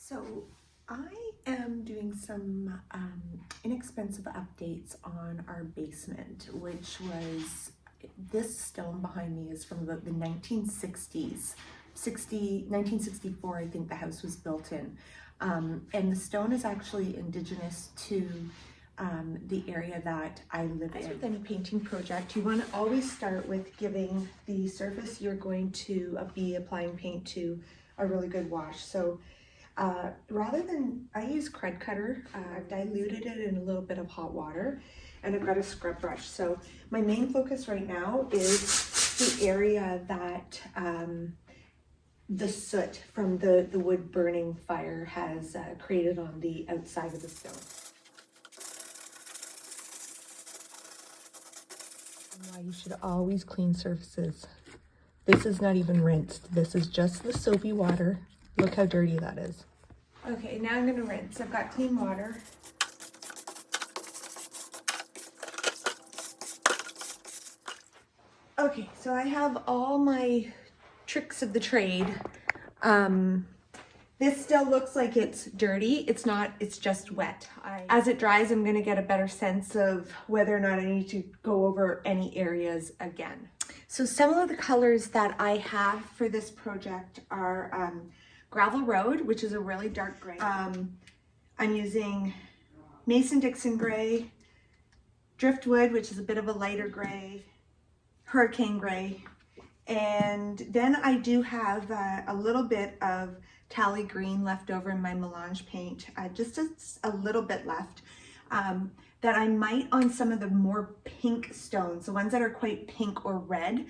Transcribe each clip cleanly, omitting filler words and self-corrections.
So I am doing some inexpensive updates on our basement, which was, this stone behind me is from about the 1960s. 1964, I think the house was built in. And the stone is actually indigenous to the area that I live in. As with any painting project, you want to always start with giving the surface you're going to be applying paint to a really good wash. So rather than, I use Cred Cutter, I've diluted it in a little bit of hot water, and I've got a scrub brush. So my main focus right now is the area that the soot from the wood burning fire has created on the outside of the stone. Why you should always clean surfaces. This is not even rinsed. This is just the soapy water. Look how dirty that is. Okay, now I'm gonna rinse. I've got clean water. Okay, so I have all my tricks of the trade. This still looks like it's dirty. It's not, it's just wet. As it dries, I'm gonna get a better sense of whether or not I need to go over any areas again. So some of the colors that I have for this project are Gravel Road, which is a really dark gray. I'm using Mason-Dixon gray, Driftwood, which is a bit of a lighter gray, Hurricane gray, and then I do have a little bit of Tally green left over in my melange paint, just a little bit left, that I might on some of the more pink stones, the ones that are quite pink or red,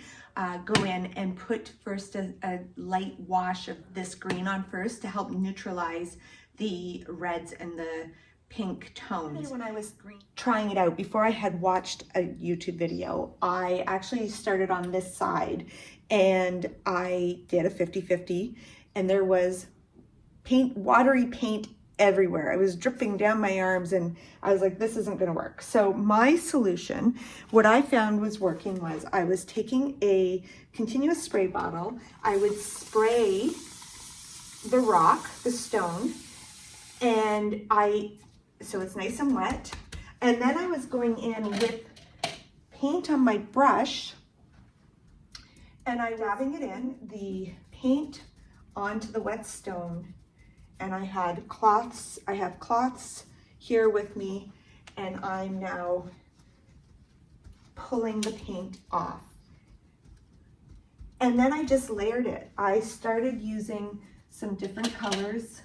go in and put first a light wash of this green on first to help neutralize the reds and the pink tones. When I was trying it out, before I had watched a YouTube video, I actually started on this side and I did a 50-50, and there was paint, watery paint everywhere. I was dripping down my arms and I was like, this isn't gonna work. So my solution, what I found was working, was I was taking a continuous spray bottle, I would spray the rock, the stone, and so it's nice and wet. And then I was going in with paint on my brush and I rubbing it in, the paint onto the wet stone. And I have cloths here with me, and I'm now pulling the paint off. And then I just layered it. I started using some different colors.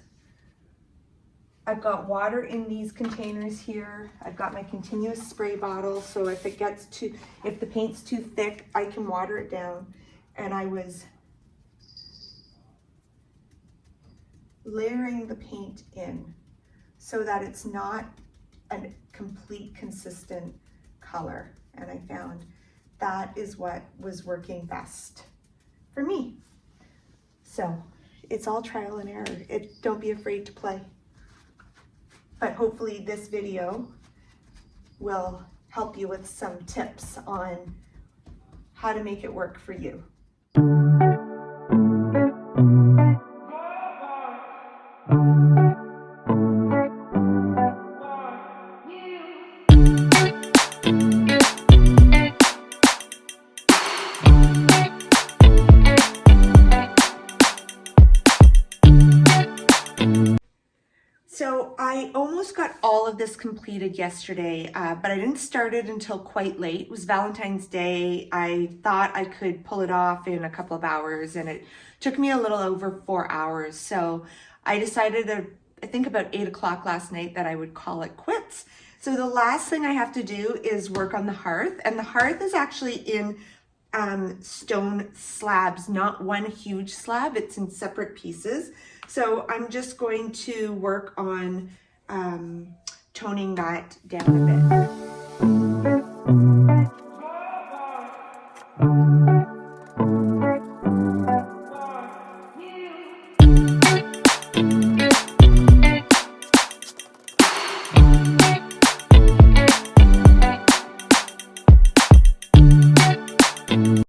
I've got water in these containers here. I've got my continuous spray bottle, so if the paint's too thick, I can water it down. And I was layering the paint in so that it's not a complete consistent color. And I found that is what was working best for me. So it's all trial and error. Don't be afraid to play. But hopefully this video will help you with some tips on how to make it work for you. So I almost got all of this completed yesterday, but I didn't start it until quite late. It was Valentine's Day. I thought I could pull it off in a couple of hours, and it took me a little over 4 hours. So I decided, I think about 8 o'clock last night, that I would call it quits. So the last thing I have to do is work on the hearth, and the hearth is actually in stone slabs, not one huge slab. It's in separate pieces. So I'm just going to work on toning that down a bit.